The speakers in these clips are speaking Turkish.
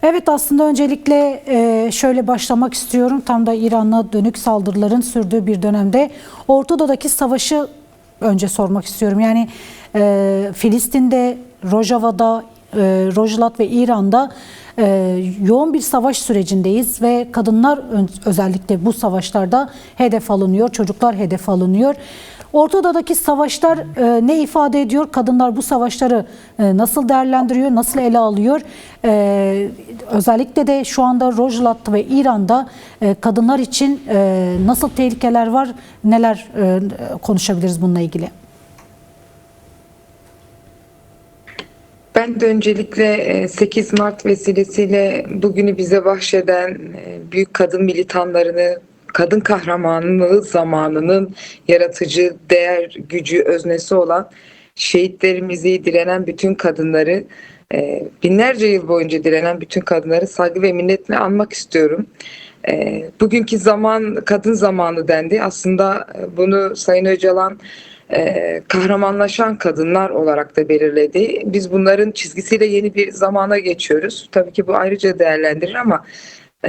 Evet, aslında öncelikle şöyle başlamak istiyorum. Tam da İran'a dönük saldırıların sürdüğü bir dönemde Orta Doğu'daki savaşı önce sormak istiyorum. Yani Filistin'de, Rojava'da, Rojlat ve İran'da yoğun bir savaş sürecindeyiz ve kadınlar özellikle bu savaşlarda hedef alınıyor, çocuklar hedef alınıyor. Orta Doğu'daki savaşlar ne ifade ediyor? Kadınlar bu savaşları nasıl değerlendiriyor, nasıl ele alıyor? Özellikle de şu anda Rojava ve İran'da kadınlar için nasıl tehlikeler var? Neler konuşabiliriz bununla ilgili? Ben de öncelikle 8 Mart vesilesiyle bugünü bize bahşeden büyük kadın militanlarını, kadın kahramanlığı zamanının yaratıcı değer, gücü, öznesi olan şehitlerimizi, direnen bütün kadınları, binlerce yıl boyunca direnen bütün kadınları saygı ve minnetle anmak istiyorum. Bugünkü zaman kadın zamanı dendi. Aslında bunu Sayın Öcalan kahramanlaşan kadınlar olarak da belirledi. Biz bunların çizgisiyle yeni bir zamana geçiyoruz. Tabii ki bu ayrıca değerlendirir ama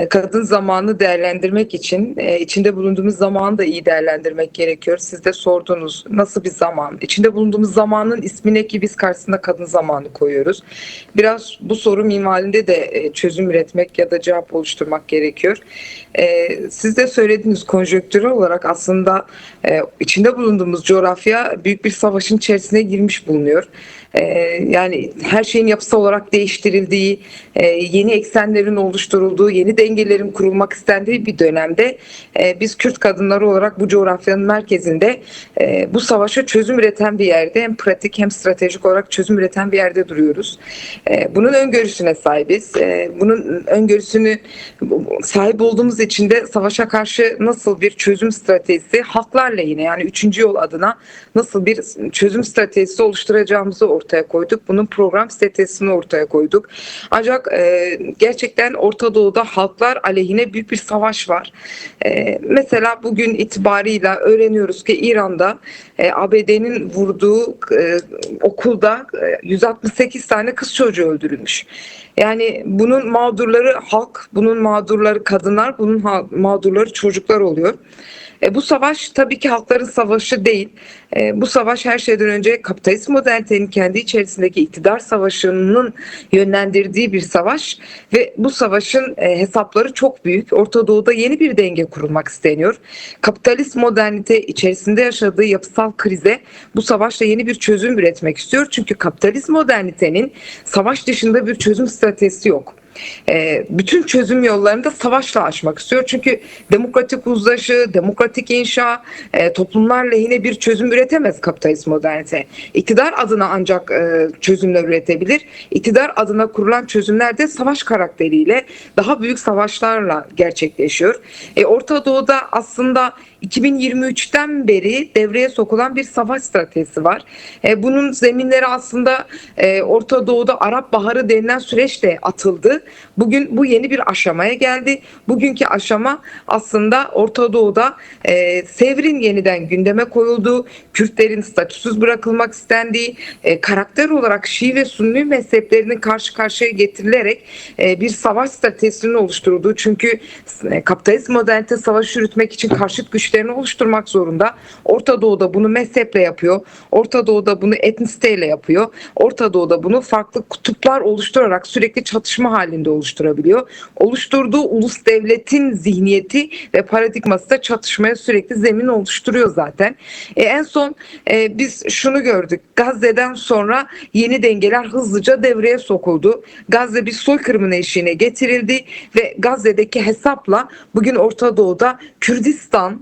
kadın zamanını değerlendirmek için içinde bulunduğumuz zamanı da iyi değerlendirmek gerekiyor. Siz de sordunuz, nasıl bir zaman? İçinde bulunduğumuz zamanın ismine ki biz karşısında kadın zamanı koyuyoruz. Biraz bu soru minvalinde de çözüm üretmek ya da cevap oluşturmak gerekiyor. Siz de söylediğiniz konjonktürel olarak aslında içinde bulunduğumuz coğrafya büyük bir savaşın içerisine girmiş bulunuyor. Yani her şeyin yapısal olarak değiştirildiği, yeni eksenlerin oluşturulduğu, yeni dengelerin kurulmak istendiği bir dönemde biz Kürt kadınları olarak bu coğrafyanın merkezinde bu savaşa çözüm üreten bir yerde, hem pratik hem stratejik olarak çözüm üreten bir yerde duruyoruz. Bunun öngörüsüne sahibiz. Bunun öngörüsünü sahip olduğumuz için de savaşa karşı nasıl bir çözüm stratejisi, halklar lehine yani 3. yol adına nasıl bir çözüm stratejisi oluşturacağımızı ortaya koyduk. Bunun program stratejisini ortaya koyduk. Ancak gerçekten Orta Doğu'da halklar aleyhine büyük bir savaş var. Mesela bugün itibarıyla öğreniyoruz ki İran'da ABD'nin vurduğu okulda 168 tane kız çocuğu öldürülmüş. Yani bunun mağdurları halk, bunun mağdurları kadınlar, bunun mağdurları çocuklar oluyor. Bu savaş tabii ki halkların savaşı değil. Bu savaş her şeyden önce kapitalist modernitenin kendi içerisindeki iktidar savaşının yönlendirdiği bir savaş ve bu savaşın hesapları çok büyük. Orta Doğu'da yeni bir denge kurulmak isteniyor. Kapitalist modernite içerisinde yaşadığı yapısal krize bu savaşla yeni bir çözüm üretmek istiyor. Çünkü kapitalist modernitenin savaş dışında bir çözüm stratejisi yok. Bütün çözüm yollarını da savaşla aşmak istiyor. Çünkü demokratik uzlaşı, demokratik inşa, toplumlar lehine bir çözüm üretemez kapitalist modernite. İktidar adına ancak çözümler üretebilir. İktidar adına kurulan çözümler de savaş karakteriyle daha büyük savaşlarla gerçekleşiyor. Orta Doğu'da aslında 2023'ten beri devreye sokulan bir savaş stratejisi var. Bunun zeminleri aslında Orta Doğu'da Arap Baharı denilen süreçte atıldı. Bugün bu yeni bir aşamaya geldi. Bugünkü aşama aslında Orta Doğu'da Sevr'in yeniden gündeme koyulduğu, Kürtlerin statüsüz bırakılmak istendiği, karakter olarak Şii ve Sünni mezheplerinin karşı karşıya getirilerek bir savaş stratejisinin oluşturulduğu. Çünkü kapitalist modernite savaşı yürütmek için karşıt güçlerini oluşturmak zorunda. Orta Doğu'da bunu mezheple yapıyor. Orta Doğu'da bunu etnisiteyle yapıyor. Orta Doğu'da bunu farklı kutuplar oluşturarak sürekli çatışma halinde oluşturabiliyor. Oluşturduğu ulus devletin zihniyeti ve paradigması da çatışmaya sürekli zemin oluşturuyor zaten. En son biz şunu gördük. Gazze'den sonra yeni dengeler hızlıca devreye sokuldu. Gazze bir soykırımın eşiğine getirildi ve Gazze'deki hesapla bugün Orta Doğu'da Kürdistan,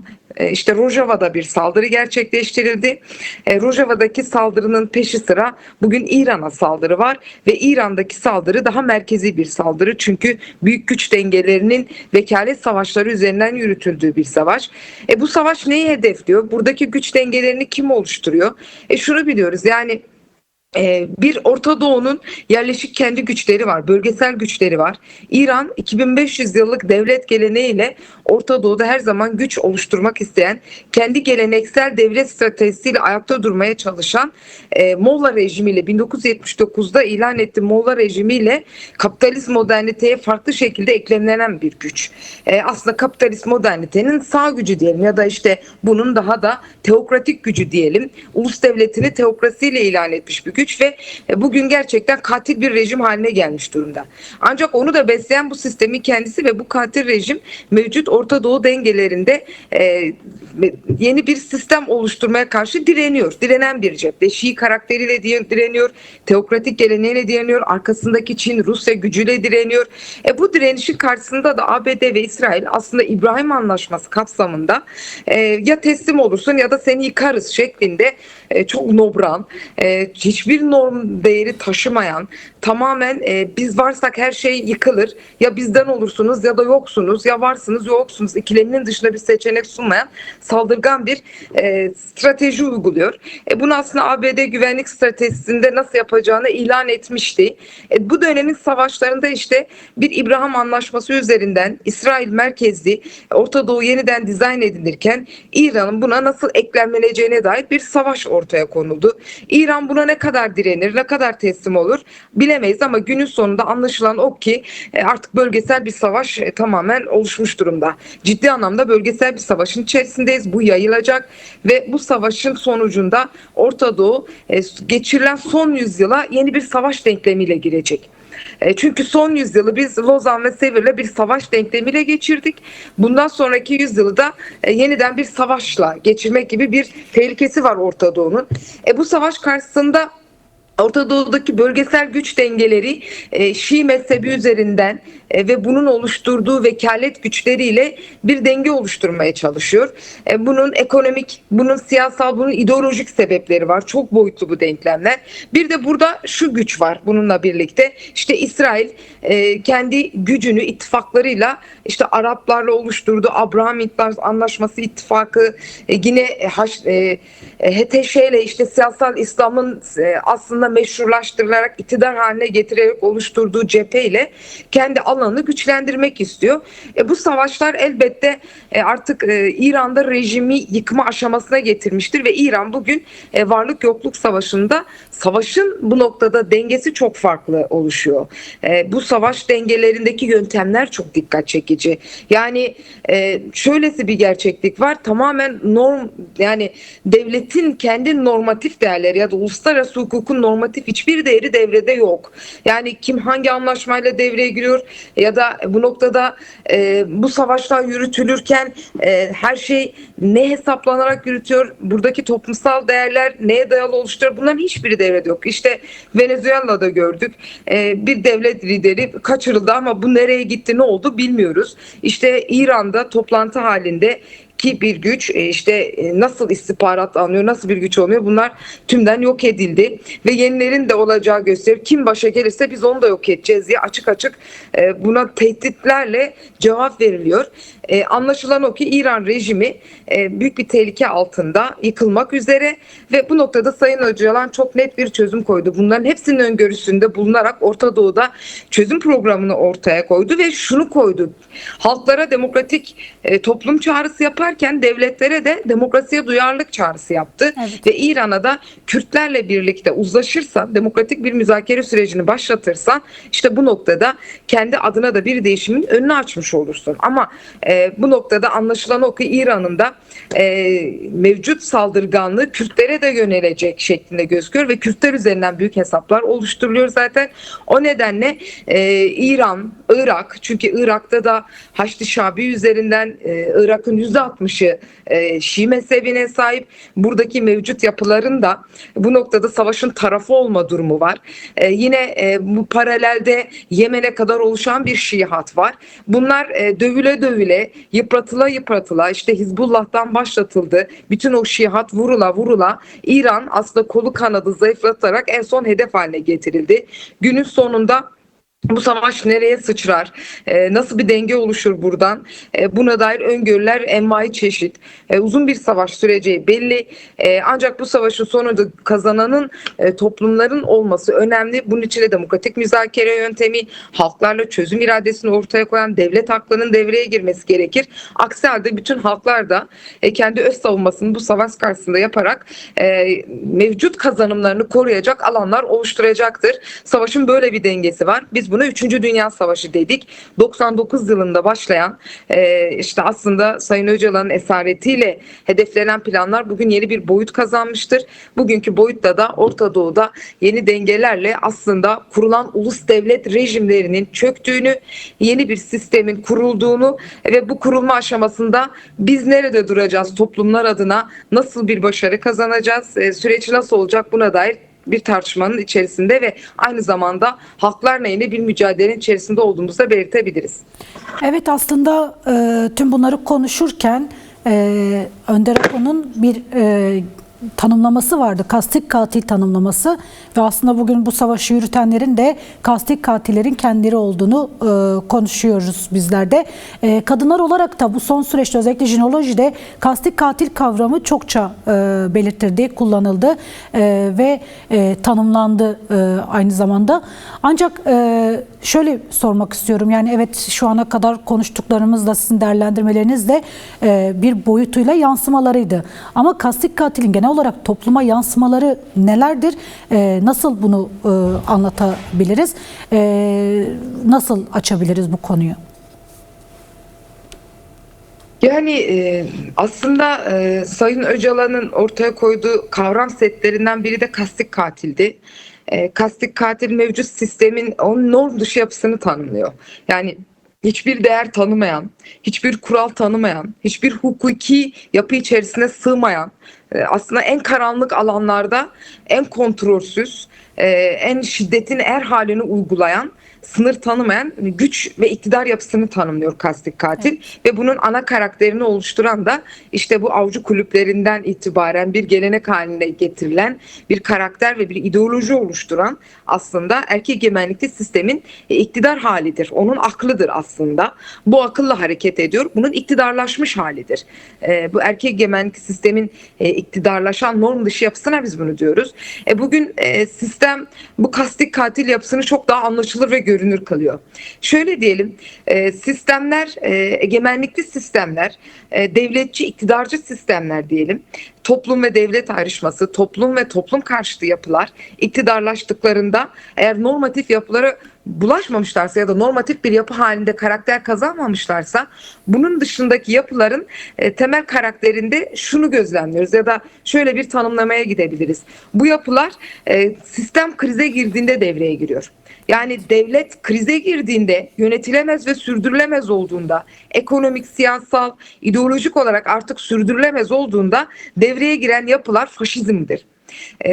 işte Rojava'da bir saldırı gerçekleştirildi. Rojava'daki saldırının peşi sıra bugün İran'a saldırı var ve İran'daki saldırı daha merkezi bir saldırı. Çünkü büyük güç dengelerinin vekalet savaşları üzerinden yürütüldüğü bir savaş. Bu savaş neyi hedefliyor? Buradaki güç dengelerini kim oluşturuyor? Şunu biliyoruz yani Bir Orta Doğu'nun yerleşik kendi güçleri var, bölgesel güçleri var. İran 2500 yıllık devlet geleneğiyle Orta Doğu'da her zaman güç oluşturmak isteyen, kendi geleneksel devlet stratejisiyle ayakta durmaya çalışan Molla rejimiyle 1979'da ilan ettiği Molla rejimiyle kapitalist moderniteye farklı şekilde eklemlenen bir güç. Aslında kapitalist modernitenin sağ gücü diyelim ya da işte bunun daha da teokratik gücü diyelim. Ulus devletini teokrasiyle ilan etmiş bir güç ve bugün gerçekten katil bir rejim haline gelmiş durumda. Ancak onu da besleyen bu sistemin kendisi ve bu katil rejim mevcut Orta Doğu dengelerinde yeni bir sistem oluşturmaya karşı direniyor. Direnen bir cephe. Şii karakteriyle direniyor, teokratik geleneğiyle direniyor, arkasındaki Çin, Rusya gücüyle direniyor. Bu direnişin karşısında da ABD ve İsrail aslında İbrahim Anlaşması kapsamında ya teslim olursun ya da seni yıkarız şeklinde çok nobran, hiçbir norm değeri taşımayan, tamamen biz varsak her şey yıkılır, ya bizden olursunuz ya da yoksunuz, ya varsınız yoksunuz ikileminin dışında bir seçenek sunmayan saldırgan bir strateji uyguluyor. Bunu aslında ABD güvenlik stratejisinde nasıl yapacağını ilan etmişti. Bu dönemin savaşlarında işte bir İbrahim Anlaşması üzerinden İsrail merkezli Orta Doğu yeniden dizayn edilirken İran'ın buna nasıl eklemleneceğine dair bir savaş ortaya konuldu. İran buna ne kadar direnir, ne kadar teslim olur bilemeyiz ama günün sonunda anlaşılan o ki artık bölgesel bir savaş tamamen oluşmuş durumda. Ciddi anlamda bölgesel bir savaşın içerisindeyiz. Bu yayılacak ve bu savaşın sonucunda Orta Doğu geçirilen son yüzyıla yeni bir savaş denklemiyle girecek. Çünkü son yüzyılı biz Lozan ve Sevir'le bir savaş denklemiyle geçirdik. Bundan sonraki yüzyılı da yeniden bir savaşla geçirmek gibi bir tehlikesi var Orta Doğu'nun. Bu savaş karşısında Orta Doğu'daki bölgesel güç dengeleri Şii mezhebi üzerinden ve bunun oluşturduğu vekalet güçleriyle bir denge oluşturmaya çalışıyor. Bunun ekonomik, bunun siyasal, bunun ideolojik sebepleri var. Çok boyutlu bu denklemler. Bir de burada şu güç var bununla birlikte. İşte İsrail kendi gücünü ittifaklarıyla işte Araplarla oluşturduğu Abraham Anlaşması ittifakı, yine HTŞ ile işte siyasal İslam'ın aslında meşrulaştırılarak iktidar haline getirerek oluşturduğu cepheyle kendi alanını güçlendirmek istiyor. Bu savaşlar elbette artık İran'da rejimi yıkma aşamasına getirmiştir ve İran bugün varlık yokluk savaşında savaşın bu noktada dengesi çok farklı oluşuyor. Bu savaş dengelerindeki yöntemler çok dikkat çekici. Yani şöylesi bir gerçeklik var. Tamamen norm, yani devletin kendi normatif değerleri ya da uluslararası hukukun normatif hiçbir değeri devrede yok. Yani kim hangi anlaşmayla devreye giriyor ya da bu noktada bu savaşlar yürütülürken her şey ne hesaplanarak yürütüyor? Buradaki toplumsal değerler neye dayalı oluşturuyor? Bunların hiçbiri devrede yok. İşte Venezuela'da gördük. Bir devlet lideri kaçırıldı ama bu nereye gitti, ne oldu bilmiyoruz. İşte İran'da toplantı halinde ki bir güç işte nasıl istihbarat alınıyor, nasıl bir güç olmuyor, bunlar tümden yok edildi ve yenilerin de olacağı gösteriyor. Kim başa gelirse biz onu da yok edeceğiz diye açık açık buna tehditlerle cevap veriliyor. Anlaşılan o ki İran rejimi büyük bir tehlike altında, yıkılmak üzere ve bu noktada Sayın Öcalan çok net bir çözüm koydu. Bunların hepsinin öngörüsünde bulunarak Orta Doğu'da çözüm programını ortaya koydu ve şunu koydu: halklara demokratik toplum çağrısı yaparken devletlere de demokrasiye duyarlılık çağrısı yaptı. Evet. Ve İran'a da Kürtlerle birlikte uzlaşırsan, demokratik bir müzakere sürecini başlatırsan işte bu noktada kendi adına da bir değişimin önünü açmış olursun. Ama bu noktada anlaşılan o ki İran'ın da mevcut saldırganlığı Kürtlere de yönelecek şeklinde gözüküyor ve Kürtler üzerinden büyük hesaplar oluşturuluyor zaten. O nedenle İran, Irak, çünkü Irak'ta da Haçlı Şabi üzerinden Irak'ın %60'ı Şii mezhebine sahip. Buradaki mevcut yapıların da bu noktada savaşın tarafı olma durumu var. Yine bu paralelde Yemen'e kadar oluşan bir Şii hat var. Bunlar dövüle dövüle, yıpratıla yıpratıla, işte Hizbullah'tan başlatıldı. Bütün o Şii hat vurula vurula İran aslında kolu kanadı zayıflatarak en son hedef haline getirildi. Günün sonunda Bu savaş nereye sıçrar? Nasıl bir denge oluşur buradan? Buna dair öngörüler envai çeşit. Uzun bir savaş süreceği belli. Ancak bu savaşın sonunda kazananın toplumların olması önemli. Bunun için de demokratik müzakere yöntemi, halklarla çözüm iradesini ortaya koyan devlet aklının devreye girmesi gerekir. Aksi halde bütün halklar da kendi öz savunmasını bu savaş karşısında yaparak mevcut kazanımlarını koruyacak alanlar oluşturacaktır. Savaşın böyle bir dengesi var. Biz buna 3. Dünya Savaşı dedik. 99 yılında başlayan işte aslında Sayın Öcalan'ın esaretiyle hedeflenen planlar bugün yeni bir boyut kazanmıştır. Bugünkü boyutta da Orta Doğu'da yeni dengelerle aslında kurulan ulus devlet rejimlerinin çöktüğünü, yeni bir sistemin kurulduğunu ve bu kurulma aşamasında biz nerede duracağız toplumlar adına, nasıl bir başarı kazanacağız, süreci nasıl olacak buna dair bir tartışmanın içerisinde ve aynı zamanda halklarla yine bir mücadelenin içerisinde olduğumuzu da belirtebiliriz. Evet, aslında tüm bunları konuşurken Önder Apo'nun bir tanımlaması vardı. Kastik katil tanımlaması ve aslında bugün bu savaşı yürütenlerin de kastik katillerin kendileri olduğunu konuşuyoruz bizler de. Kadınlar olarak da bu son süreçte özellikle jinolojide kastik katil kavramı çokça belirtildi, kullanıldı ve tanımlandı aynı zamanda. Ancak şöyle sormak istiyorum. Yani evet, şu ana kadar konuştuklarımızla sizin değerlendirmelerinizle bir boyutuyla yansımalarıydı. Ama kastik katilin genel olarak topluma yansımaları nelerdir? Nasıl bunu anlatabiliriz? Nasıl açabiliriz bu konuyu? Yani aslında Sayın Öcalan'ın ortaya koyduğu kavram setlerinden biri de kastik katildi. Kastik katil mevcut sistemin onun norm dışı yapısını tanımlıyor. Yani hiçbir değer tanımayan, hiçbir kural tanımayan, hiçbir hukuki yapı içerisine sığmayan, aslında en karanlık alanlarda en kontrolsüz, en şiddetin er halini uygulayan, sınır tanımayan güç ve iktidar yapısını tanımlıyor kastik katil. Evet. Ve bunun ana karakterini oluşturan da işte bu avcı kulüplerinden itibaren bir gelenek haline getirilen bir karakter ve bir ideoloji oluşturan aslında erkek egemenlikli sistemin iktidar halidir. Onun aklıdır aslında. Bu akılla hareket ediyor. Bunun iktidarlaşmış halidir. Bu erkek egemenlikli sistemin iktidarlaşan norm dışı yapısına biz bunu diyoruz. Bugün sistem bu kastik katil yapısını çok daha anlaşılır ve görünür kılıyor. Şöyle diyelim, sistemler, egemenlikli sistemler, devletçi, iktidarcı sistemler diyelim, toplum ve devlet ayrışması, toplum ve toplum karşıtı yapılar iktidarlaştıklarında eğer normatif yapılara bulaşmamışlarsa ya da normatif bir yapı halinde karakter kazanmamışlarsa bunun dışındaki yapıların temel karakterinde şunu gözlemliyoruz ya da şöyle bir tanımlamaya gidebiliriz. Bu yapılar sistem krize girdiğinde devreye giriyor. Yani devlet krize girdiğinde, yönetilemez ve sürdürülemez olduğunda, ekonomik, siyasal, ideolojik olarak artık sürdürülemez olduğunda devreye giren yapılar faşizmdir.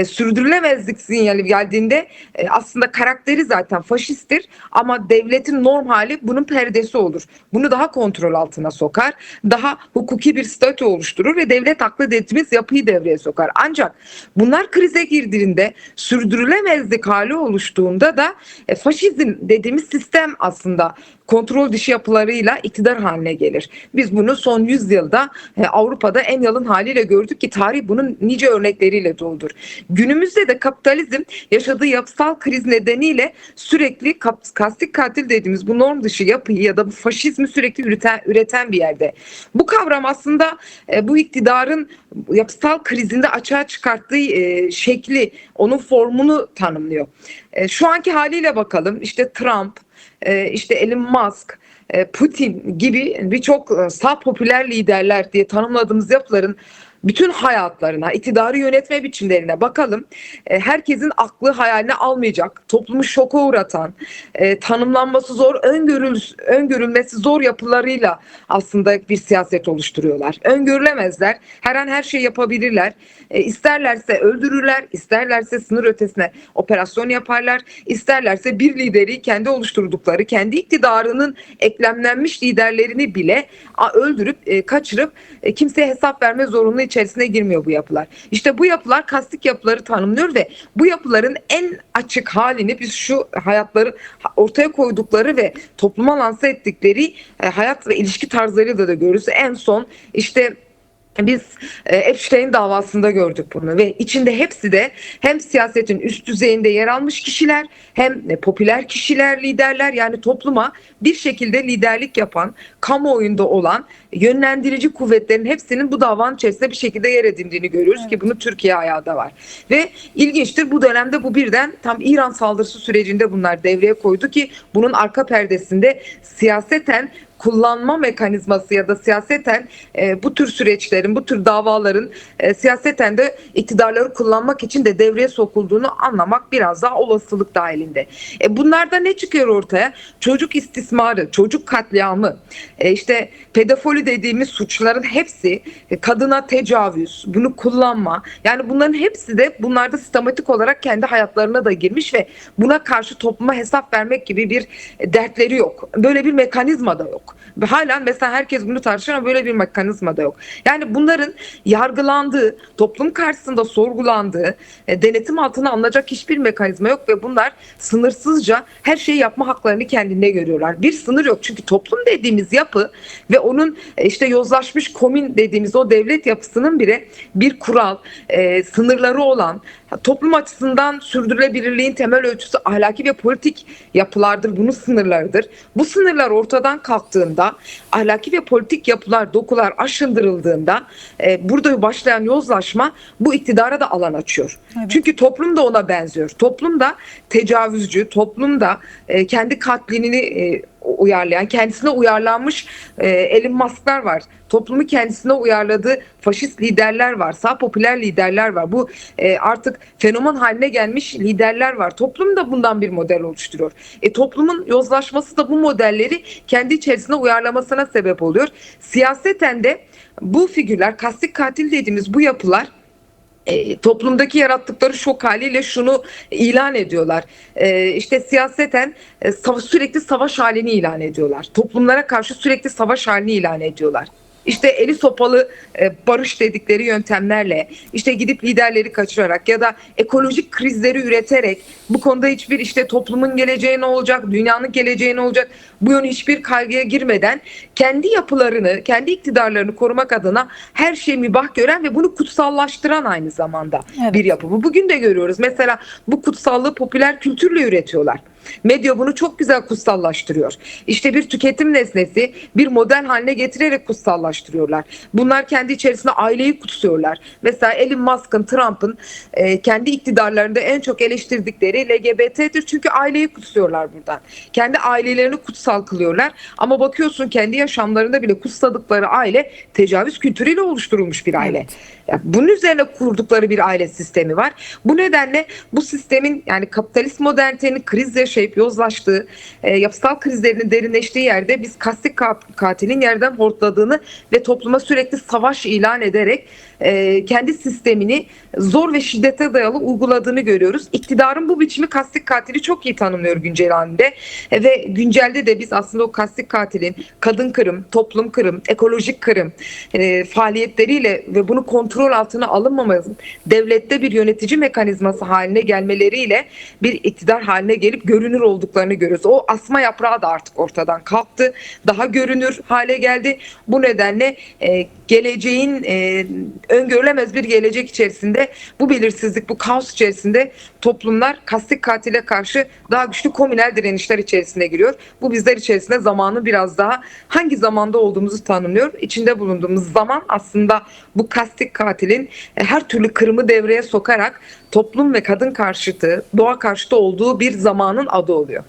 Sürdürülemezlik sinyali geldiğinde aslında karakteri zaten faşisttir ama devletin norm hali bunun perdesi olur. Bunu daha kontrol altına sokar, daha hukuki bir statü oluşturur ve devlet aklı dediğimiz yapıyı devreye sokar. Ancak bunlar krize girdiğinde, sürdürülemezlik hali oluştuğunda da faşizm dediğimiz sistem aslında kontrol dışı yapılarıyla iktidar haline gelir. Biz bunu son yüzyılda Avrupa'da en yalın haliyle gördük ki tarih bunun nice örnekleriyle doludur. Günümüzde de kapitalizm yaşadığı yapısal kriz nedeniyle sürekli kastik katil dediğimiz bu norm dışı yapıyı ya da bu faşizmi sürekli üreten bir yerde. Bu kavram aslında bu iktidarın yapısal krizinde açığa çıkarttığı şekli, onun formunu tanımlıyor. Şu anki haliyle bakalım, işte Trump, işte Elon Musk, Putin gibi birçok sağ popüler liderler diye tanımladığımız yapıların bütün hayatlarına, iktidarı yönetme biçimlerine bakalım. Herkesin aklı hayaline almayacak, toplumu şoka uğratan, tanımlanması zor, öngörülmesi zor yapılarıyla aslında bir siyaset oluşturuyorlar. Öngörülemezler, her an her şeyi yapabilirler. İsterlerse öldürürler, isterlerse sınır ötesine operasyon yaparlar, isterlerse bir lideri kendi oluşturdukları, kendi iktidarının eklemlenmiş liderlerini bile öldürüp, kaçırıp kimseye hesap verme zorunluluğu içerisine girmiyor bu yapılar. İşte bu yapılar kastik yapıları tanımlıyor ve bu yapıların en açık halini biz şu hayatları ortaya koydukları ve topluma lanse ettikleri hayat ve ilişki tarzlarıyla da görürüz. En son işte biz Epstein davasında gördük bunu ve içinde hepsi de hem siyasetin üst düzeyinde yer almış kişiler hem popüler kişiler, liderler, yani topluma bir şekilde liderlik yapan, kamuoyunda olan yönlendirici kuvvetlerin hepsinin bu davanın içerisinde bir şekilde yer edindiğini görüyoruz ki bunu Türkiye ayağı da var. Ve ilginçtir, bu dönemde bu birden tam İran saldırısı sürecinde bunlar devreye koydu ki bunun arka perdesinde siyaseten kullanma mekanizması ya da siyaseten bu tür süreçlerin, bu tür davaların siyaseten de iktidarları kullanmak için de devreye sokulduğunu anlamak biraz daha olasılık dahilinde. Bunlarda ne çıkıyor ortaya? Çocuk istismarı, çocuk katliamı, işte pedofili dediğimiz suçların hepsi, kadına tecavüz, bunu kullanma. Yani bunların hepsi de bunlarda sistematik olarak kendi hayatlarına da girmiş ve buna karşı topluma hesap vermek gibi bir dertleri yok. Böyle bir mekanizma da yok. Ve hala mesela herkes bunu tartışıyor ama böyle bir mekanizma da yok. Yani bunların yargılandığı, toplum karşısında sorgulandığı, denetim altına alınacak hiçbir mekanizma yok ve bunlar sınırsızca her şeyi yapma haklarını kendinde görüyorlar. Bir sınır yok çünkü toplum dediğimiz yapı ve onun işte yozlaşmış komün dediğimiz o devlet yapısının bile bir kural, sınırları olan, toplum açısından sürdürülebilirliğin temel ölçüsü ahlaki ve politik yapılardır. Bunun sınırlarıdır. Bu sınırlar ortadan kalktığında, ahlaki ve politik yapılar, dokular aşındırıldığında burada başlayan yozlaşma bu iktidara da alan açıyor. Evet. Çünkü toplum da ona benziyor. Toplum da tecavüzcü, toplum da kendi katlini uyarlayan, kendisine uyarlanmış Elon Musk'lar var. Toplumu kendisine uyarladığı faşist liderler var. Sağ popüler liderler var. Bu artık fenomen haline gelmiş liderler var. Toplum da bundan bir model oluşturuyor. Toplumun yozlaşması da bu modelleri kendi içerisine uyarlamasına sebep oluyor. Siyaseten de bu figürler, kastik katil dediğimiz bu yapılar toplumdaki yarattıkları şok haliyle şunu ilan ediyorlar. İşte siyaseten sürekli savaş halini ilan ediyorlar. Toplumlara karşı sürekli savaş halini ilan ediyorlar. İşte eli sopalı barış dedikleri yöntemlerle, işte gidip liderleri kaçırarak ya da ekolojik krizleri üreterek bu konuda hiçbir işte toplumun geleceği ne olacak, dünyanın geleceği ne olacak, bu yön hiçbir kaygıya girmeden kendi yapılarını, kendi iktidarlarını korumak adına her şeyi mübah gören ve bunu kutsallaştıran aynı zamanda bir yapı. Bugün de görüyoruz. Mesela bu kutsallığı popüler kültürle üretiyorlar. Medya bunu çok güzel kutsallaştırıyor. İşte bir tüketim nesnesi, bir model haline getirerek kutsallaştırıyorlar. Bunlar kendi içerisinde aileyi kutsuyorlar. Mesela Elon Musk'ın, Trump'ın kendi iktidarlarında en çok eleştirdikleri LGBT'dir. Çünkü aileyi kutsuyorlar buradan. Kendi ailelerini kutsal kılıyorlar. Ama bakıyorsun kendi yaşamlarında bile kutsadıkları aile tecavüz kültürüyle oluşturulmuş bir aile. Evet. Yani bunun üzerine kurdukları bir aile sistemi var. Bu nedenle bu sistemin, yani kapitalist modernitenin kriz yaşayıp yozlaştığı, yapısal krizlerinin derinleştiği yerde biz kastik katilin yerden hortladığını ve topluma sürekli savaş ilan ederek kendi sistemini zor ve şiddete dayalı uyguladığını görüyoruz. İktidarın bu biçimi kastik katili çok iyi tanımlıyor güncel halinde ve güncelde de biz aslında o kastik katilin kadın kırım, toplum kırım, ekolojik kırım faaliyetleriyle ve bunu kontrol altına alınmaması, devlette bir yönetici mekanizması haline gelmeleriyle bir iktidar haline gelip görünür olduklarını görüyoruz. O asma yaprağı da artık ortadan kalktı. Daha görünür hale geldi. Bu nedenle geleceğin öngörülemez bir gelecek içerisinde bu belirsizlik, bu kaos içerisinde toplumlar kastik katile karşı daha güçlü komünel direnişler içerisine giriyor. Bu bizler içerisinde zamanı biraz daha hangi zamanda olduğumuzu tanımlıyor. İçinde bulunduğumuz zaman aslında bu kastik katilin her türlü kırımı devreye sokarak toplum ve kadın karşıtı, doğa karşıtı olduğu bir zamanın adı oluyor.